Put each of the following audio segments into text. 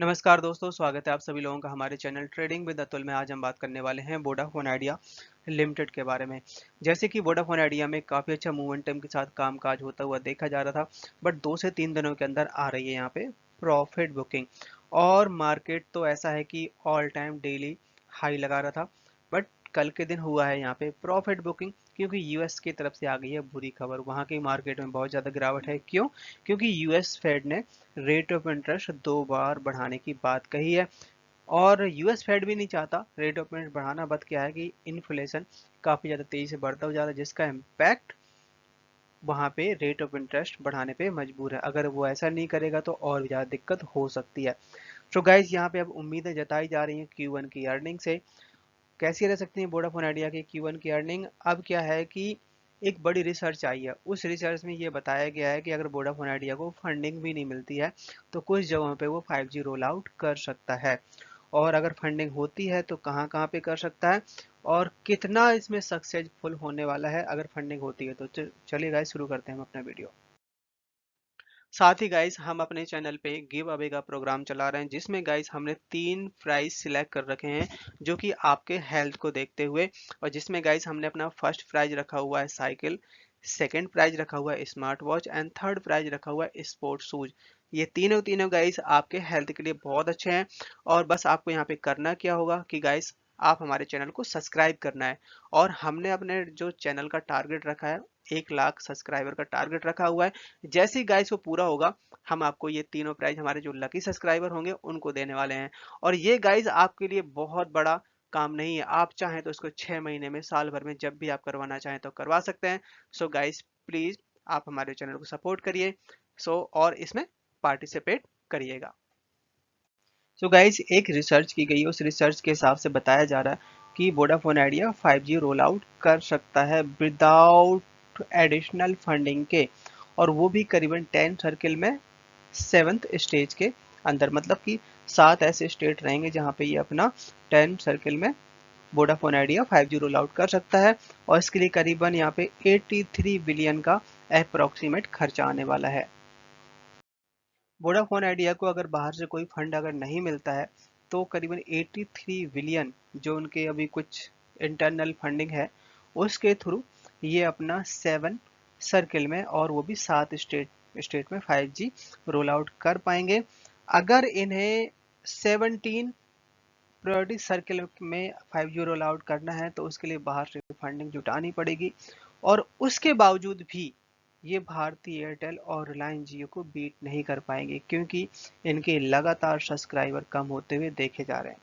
नमस्कार दोस्तों, स्वागत है आप सभी लोगों का हमारे चैनल ट्रेडिंग विद अतुल में। आज हम बात करने वाले हैं वोडाफोन आइडिया लिमिटेड के बारे में। जैसे कि वोडाफोन आइडिया में काफ़ी अच्छा मोमेंटम के साथ कामकाज होता हुआ देखा जा रहा था, बट 2 से 3 दिनों के अंदर आ रही है यहाँ पे प्रॉफिट बुकिंग। और मार्केट तो ऐसा है कि ऑल टाइम डेली हाई लगा रहा था, बट कल के दिन हुआ है यहाँ पे प्रॉफिट बुकिंग, क्योंकि यूएस की तरफ से आ गई है बुरी खबर। वहाँ की मार्केट में बहुत ज़्यादा गिरावट है। क्यों? क्योंकि यूएस फेड ने रेट ऑफ इंटरेस्ट 2 बार बढ़ाने की बात कही है। और यूएस फेड भी नहीं चाहता रेट ऑफ इंटरेस्ट बढ़ाना, बट क्या है कि इन्फ्लेशन काफ़ी ज़्यादा तेज़ी से बढ़ता हो जा रहा है, जिसका इम्पैक्ट वहाँ पे रेट ऑफ इंटरेस्ट बढ़ाने पे मजबूर है। अगर वो ऐसा नहीं करेगा तो और भी ज़्यादा दिक्कत हो सकती है। तो गाइज यहाँ पे अब उम्मीदें जताई जा रही हैं Q1 की अर्निंग से। कैसी रह सकती है वोडाफोन आइडिया की Q1 की अर्निंग? अब क्या है कि एक बड़ी रिसर्च आई है। उस रिसर्च में ये बताया गया है कि अगर वोडाफोन आइडिया को फंडिंग भी नहीं मिलती है तो कुछ जगहों पे वो 5G रोल आउट कर सकता है। और अगर फंडिंग होती है तो कहाँ कहाँ पे कर सकता है और कितना इसमें सक्सेसफुल होने वाला है अगर फंडिंग होती है। तो चलिए गाइस, शुरू करते हैं हम अपना वीडियो। साथ ही गाइस, हम अपने चैनल पे गिव अवे का प्रोग्राम चला रहे हैं, जिसमें गाइस हमने 3 प्राइज सिलेक्ट कर रखे हैं जो कि आपके हेल्थ को देखते हुए। और जिसमें गाइस हमने अपना फर्स्ट प्राइज रखा हुआ है साइकिल, सेकंड प्राइज रखा हुआ है smart watch and third prize रखा हुआ है स्पोर्ट्स शूज। ये तीनों तीनों गाइस आपके हेल्थ के लिए बहुत अच्छे हैं। और बस आपको यहाँ पे करना क्या होगा कि गाइस, आप हमारे चैनल को सब्सक्राइब करना है। और हमने अपने जो चैनल का टारगेट रखा है, 1 लाख सब्सक्राइबर का टारगेट रखा हुआ है। जैसे ही गाइस वो पूरा होगा, हम आपको ये तीनों प्राइज हमारे जो लकी सब्सक्राइबर होंगे उनको देने वाले हैं। और ये गाइस आपके लिए बहुत बड़ा काम नहीं है। आप चाहें तो इसको 6 महीने में, साल भर में, जब भी आप करवाना चाहें तो करवा सकते हैं। सो गाइस, प्लीज आप हमारे चैनल को सपोर्ट करिए। और इसमें पार्टिसिपेट करिएगा। सो गाइस, एक रिसर्च की गई है। उस रिसर्च के हिसाब से बताया जा रहा है कि Vodafone idea 5G roll out कर सकता है विदाउट एडिशनल फंडिंग के। और वो भी करीबन 10 सर्किल में 7th स्टेज के अंदर। मतलब कि 7 ऐसे स्टेट रहेंगे जहाँ पे ये अपना 10 सर्किल में Vodafone idea 5G roll out कर सकता है। और इसके लिए करीबन यहाँ पे 83 बिलियन का अप्रोक्सीमेट खर्चा आने वाला है। वोडाफोन आइडिया को अगर बाहर से कोई फंड अगर नहीं मिलता है तो करीबन 83 बिलियन, जो उनके अभी कुछ इंटरनल फंडिंग है, उसके थ्रू ये अपना 7 सर्किल में, और वो भी 7 स्टेट में 5G रोल आउट कर पाएंगे। अगर इन्हें 17 प्रायोरिटी सर्किल में 5G रोल आउट करना है तो उसके लिए बाहर से फंडिंग जुटानी पड़ेगी। और उसके बावजूद भी ये भारती एयरटेल और रिलायंस जियो को बीट नहीं कर पाएंगे, क्योंकि इनके लगातार सब्सक्राइबर कम होते हुए देखे जा रहे हैं।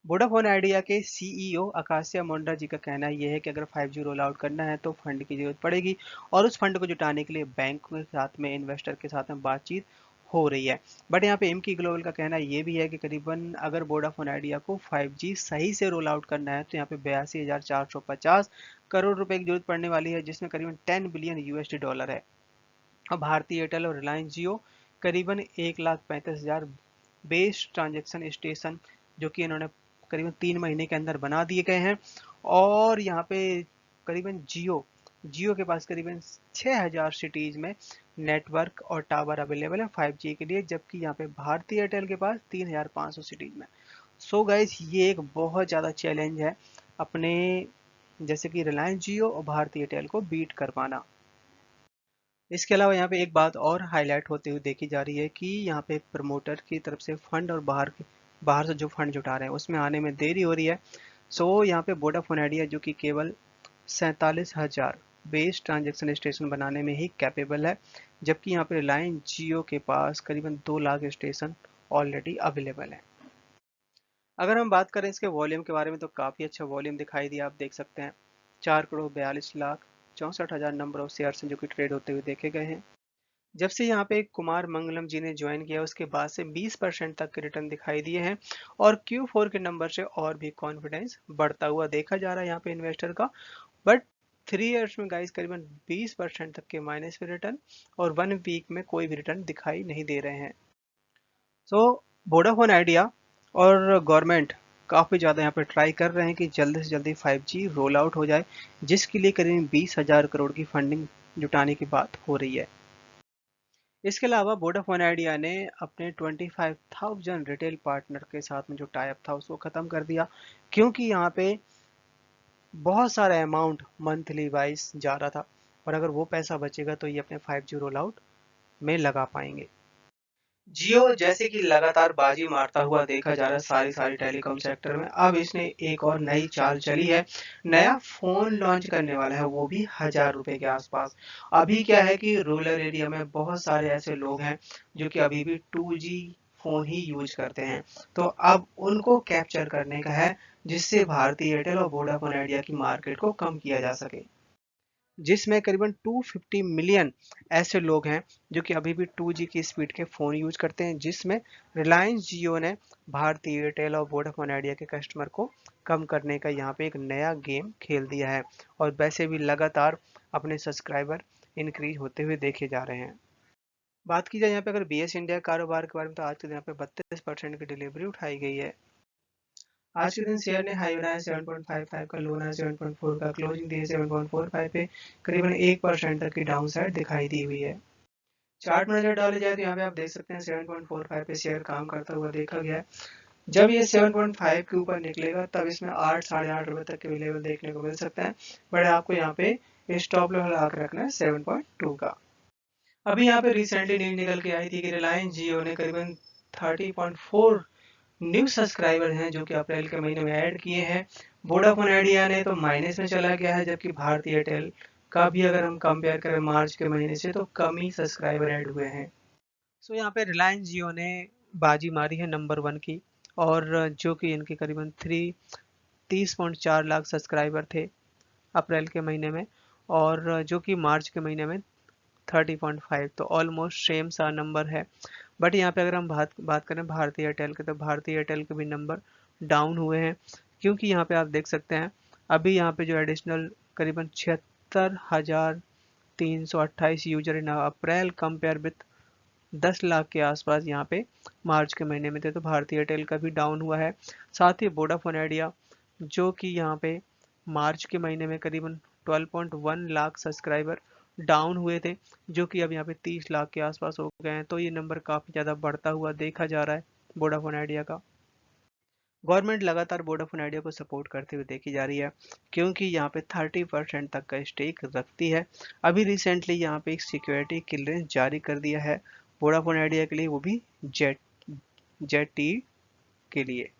वोडाफोन आइडिया के सीईओ आकाशिया मुंडा जी का कहना यह है कि अगर 5G रोल आउट करना है तो फंड की जरूरत पड़ेगी, और उस फंड को जुटाने के लिए बैंक के साथ में, इन्वेस्टर के साथ में बातचीत हो रही है। बट यहाँ पे एमकी ग्लोबल का कहना ये भी है कि करीबन अगर वोडाफोन आइडिया को 5G सही से रोल आउट करना है तो यहाँ पे 82,450 करोड़ रुपए की जरूरत पड़ने वाली है, जिसमें करीबन 10 बिलियन यूएसडी डॉलर है। और भारतीय एयरटेल और रिलायंस जियो करीबन 1,35,000 बेस ट्रांजेक्शन स्टेशन, जो कि इन्होंने करीबन 3 महीने के अंदर बना दिए गए हैं। और यहाँ पे करीबन जियो जियो के पास करीबन 6,000 सिटीज में नेटवर्क और टावर अवेलेबल है 5G के लिए, जबकि यहाँ पे भारतीय एयरटेल के पास 3,500 सिटीज में। सो गाइस, ये एक बहुत ज़्यादा चैलेंज है अपने जैसे कि रिलायंस जियो और भारतीय एयरटेल को बीट कर पाना। इसके अलावा यहाँ पे एक बात और हाईलाइट होते हुए देखी जा रही है कि यहाँ पे प्रमोटर की तरफ से फंड और बाहर से जो फंड जुटा रहे हैं उसमें आने में देरी हो रही है। सो यहाँ पे वोडाफोन आइडिया, जो कि केवल 47,000 बेस ट्रांजेक्शन स्टेशन बनाने में ही कैपेबल है, जबकि यहाँ पे रिलायंस जियो के पास करीबन 2 लाख स्टेशन ऑलरेडी अवेलेबल है। अगर हम बात करें इसके वॉल्यूम के बारे में तो काफ़ी अच्छा वॉल्यूम दिखाई दिया। आप देख सकते हैं 4,42,64,000 नंबर ऑफ शेयर्स हैं जो कि ट्रेड होते हुए देखे गए हैं। जब से यहाँ पे कुमार मंगलम जी ने ज्वाइन किया उसके बाद से 20% तक के रिटर्न दिखाई दिए हैं। और Q4 के नंबर से और भी कॉन्फिडेंस बढ़ता हुआ देखा जा रहा है यहाँ पे इन्वेस्टर का। बट 3 इयर्स में गाइस करीबन 20% तक के माइनस में रिटर्न, और 1 वीक में कोई भी रिटर्न दिखाई नहीं दे रहे हैं। सो वोडाफोन आइडिया और गवर्नमेंट काफ़ी ज़्यादा यहाँ पे ट्राई कर रहे हैं कि जल्दी से जल्दी 5G रोल आउट हो जाए, जिसके लिए करीब 20,000 करोड़ की फंडिंग जुटाने की बात हो रही है। इसके अलावा वोडाफोन आइडिया ने अपने 25,000 रिटेल पार्टनर के साथ में जो टाई अप था उसको ख़त्म कर दिया, क्योंकि यहाँ पे बहुत सारा अमाउंट मंथली वाइज जा रहा था, और अगर वो पैसा बचेगा तो ये अपने 5G रोल आउट में लगा पाएंगे। जियो जैसे कि लगातार बाजी मारता हुआ देखा जा रहा है सारी सारी टेलीकॉम सेक्टर में, अब इसने एक और नई चाल चली है, नया फोन लॉन्च करने वाला है, वो भी 1,000 रुपए के आसपास। अभी क्या है कि रूरल एरिया में बहुत सारे ऐसे लोग हैं जो कि अभी भी 2G फोन ही यूज करते हैं, तो अब उनको कैप्चर करने का है, जिससे भारती एयरटेल और वोडाफोन आइडिया की मार्केट को कम किया जा सके, जिसमें करीबन 250 मिलियन ऐसे लोग हैं जो कि अभी भी 2G की स्पीड के फ़ोन यूज करते हैं, जिसमें रिलायंस जियो ने भारती एयरटेल और वोडाफोन आइडिया के कस्टमर को कम करने का यहाँ पे एक नया गेम खेल दिया है, और वैसे भी लगातार अपने सब्सक्राइबर इंक्रीज होते हुए देखे जा रहे हैं। बात की जाए यहाँ पे अगर BS इंडिया कारोबार के बारे में, तो आज के दिन यहाँ पे 32% की डिलीवरी उठाई गई है। आज के दिन शेयर ने हाई बनाया 7.55 का, लो बनाया 7.4 का, क्लोजिंग दी है 7.45 पे, करीबन 1% तक की डाउन साइड दिखाई दी हुई है। चार्ट में नजर डाले जाए तो यहाँ पे आप देख सकते हैं 7.45 पे शेयर काम करता हुआ देखा गया है। जब ये 7.5 के ऊपर निकलेगा तब इसमें 8 साढ़े 8 रुपए तक के भी लेवल देखने को मिल सकते हैं, बट आपको यहाँ पे स्टॉप लेवल आकर रखना है 7.2 का। अभी यहाँ पे रिसेंटली न्यूज निकल के आई थी कि रिलायंस जियो ने करीबन 30.4 न्यू सब्सक्राइबर हैं जो कि अप्रैल के महीने में ऐड किए हैं। वोडाफोन आइडिया ने तो माइनस में चला गया है, जबकि भारती एयरटेल का भी अगर हम कंपेयर करें मार्च के महीने से तो कम ही सब्सक्राइबर ऐड हुए हैं। सो यहाँ पे रिलायंस जियो ने बाजी मारी है नंबर 1 की, और जो कि इनके करीबन 30.4 लाख सब्सक्राइबर थे अप्रैल के महीने में, और जो कि मार्च के महीने में 30.5, तो ऑलमोस्ट सेम सा नंबर है। बट यहाँ पे अगर हम बात करें भारती एयरटेल के, तो भारती एयरटेल के भी नंबर डाउन हुए हैं, क्योंकि यहाँ पे आप देख सकते हैं अभी यहाँ पे जो एडिशनल करीबन 76,328 user in April compare with 10 lakh के आसपास यहाँ पे मार्च के महीने में थे, तो भारती एयरटेल का भी डाउन हुआ है। साथ ही वोडाफोन आइडिया जो कि यहाँ पे मार्च के महीने में करीबन 12.1 लाख सब्सक्राइबर डाउन हुए थे, जो कि अब यहाँ पे 30 लाख के आसपास हो गए हैं, तो ये नंबर काफ़ी ज़्यादा बढ़ता हुआ देखा जा रहा है वोडाफोन आइडिया का। गवर्नमेंट लगातार वोडाफोन आइडिया को सपोर्ट करते हुए देखी जा रही है, क्योंकि यहाँ पे 30% तक का स्टेक रखती है। अभी रिसेंटली यहाँ पे एक सिक्योरिटी क्लियरेंस जारी कर दिया है वोडाफोन आइडिया के लिए, वो भी जेट जेट टी के लिए।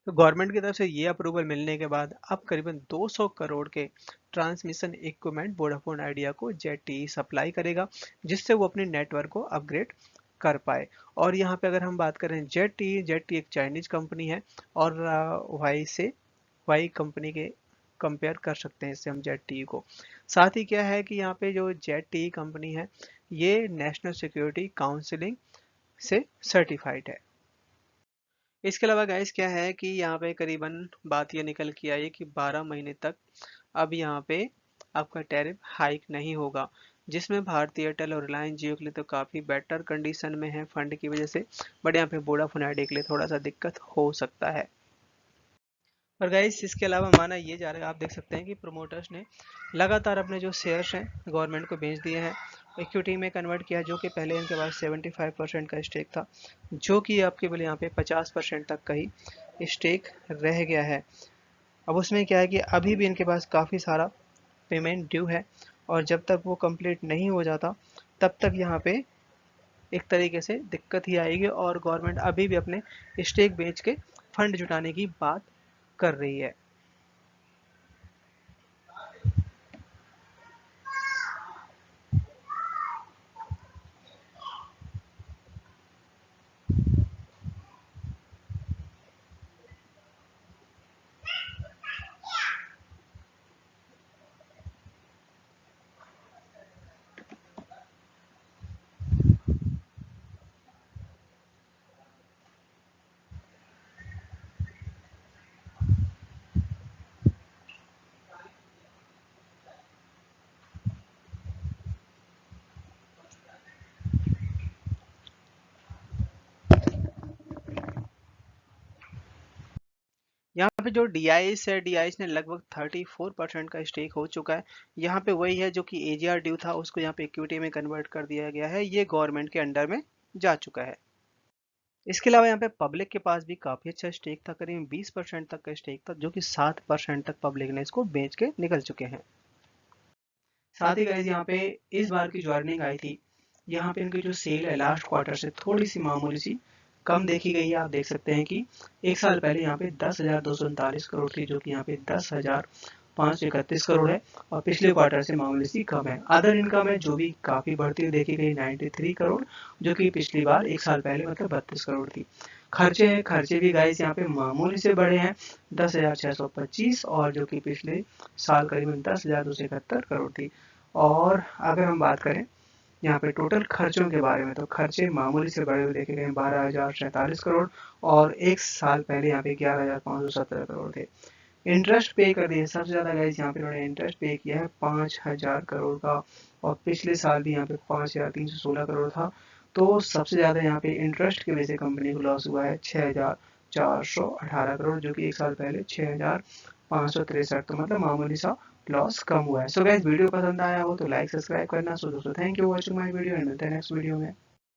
तो गवर्नमेंट की तरफ से ये अप्रूवल मिलने के बाद अब करीबन 200 करोड़ के ट्रांसमिशन इक्विपमेंट वोडाफोन आइडिया को जेटी सप्लाई करेगा, जिससे वो अपने नेटवर्क को अपग्रेड कर पाए। और यहाँ पे अगर हम बात करें जेटी एक चाइनीज कंपनी है, और वाई से वाई कंपनी के कंपेयर कर सकते हैं इससे हम जेट टी को। साथ ही क्या है कि यहाँ पे जो जेट टी कंपनी है ये नेशनल सिक्योरिटी काउंसिलिंग से सर्टिफाइड है। इसके अलावा गाइस क्या है कि यहाँ पे करीबन बात ये निकल के आई है कि 12 महीने तक अब यहाँ पे आपका टैरिफ हाइक नहीं होगा, जिसमें भारती एयरटेल और रिलायंस जियो के लिए तो काफ़ी बेटर कंडीशन में है फंड की वजह से, बट यहाँ पे वोडाफोन आइडिया के लिए थोड़ा सा दिक्कत हो सकता है। और गाइस इसके अलावा माना ये जा रहा है, आप देख सकते हैं कि प्रोमोटर्स ने लगातार अपने जो शेयर्स हैं गवर्नमेंट को बेच दिए हैं, इक्विटी में कन्वर्ट किया, जो कि पहले इनके पास 75% का स्टेक था, जो कि अब केवल यहाँ पे 50% तक का ही स्टेक रह गया है। अब उसमें क्या है कि अभी भी इनके पास काफ़ी सारा पेमेंट ड्यू है, और जब तक वो कंप्लीट नहीं हो जाता तब तक यहाँ पे एक तरीके से दिक्कत ही आएगी, और गवर्नमेंट अभी भी अपने स्टेक बेच के फंड जुटाने की बात कर रही है। यहाँ पे जो डीआईएस है, डीआईएस ने लगभग 34% का स्टेक हो चुका है। यहाँ पे वही है जो कि एजीआर ड्यू था, उसको यहाँ पे इक्विटी में कन्वर्ट कर दिया गया है, ये गवर्नमेंट के अंडर में जा चुका है। इसके अलावा यहाँ पे पब्लिक के पास भी काफी अच्छा स्टेक था, करीब 20% तक का स्टेक था, जो कि 7% तक पब्लिक ने इसको बेच के निकल चुके हैं। साथ ही गाइस यहाँ पे इस बार की जो अर्निंग आई थी, यहाँ पे इनकी जो सेल है लास्ट क्वार्टर से थोड़ी सी मामूली सी कम देखी गई है। आप देख सकते हैं कि एक साल पहले यहाँ पे 10,239 करोड़ थी, जो कि यहाँ पे 10,531 करोड़ है, और पिछले क्वार्टर से मामूली सी कम है। अदर इनकम है जो भी काफी बढ़ती हुई देखी गई, 93 करोड़, जो कि पिछली बार एक साल पहले मतलब 32 करोड़ थी। खर्चे हैं, खर्चे भी गाइस यहाँ पे मामूली से बढ़े हैं, 10,625, और जो कि पिछले साल करीबन 10,271 करोड़ थी। और अगर हम बात करें यहाँ पे टोटल खर्चों के बारे में, तो खर्चे मामूली से बढ़े हुए देखे गए, 12,047 करोड़, और एक साल पहले यहाँ पे 11,517 करोड़ थे। इंटरेस्ट पे कर दिए सबसे ज्यादा गाइस, यहाँ पे उन्होंने इंटरेस्ट पे किया है 5,000 करोड़ का, और पिछले साल भी यहाँ पे 5,316 करोड़ था। तो सबसे ज्यादा यहाँ पे इंटरेस्ट की वजह से कंपनी को लॉस हुआ है 6,418 करोड़, जो कि एक साल पहले 6,563, तो मतलब मामूली सा लॉस कम हुआ है। सो गाइस, वीडियो पसंद आया हो तो लाइक सब्सक्राइब करना। सो दोस्तों, thank you watching my video, and मिलते हैं नेक्स्ट वीडियो में।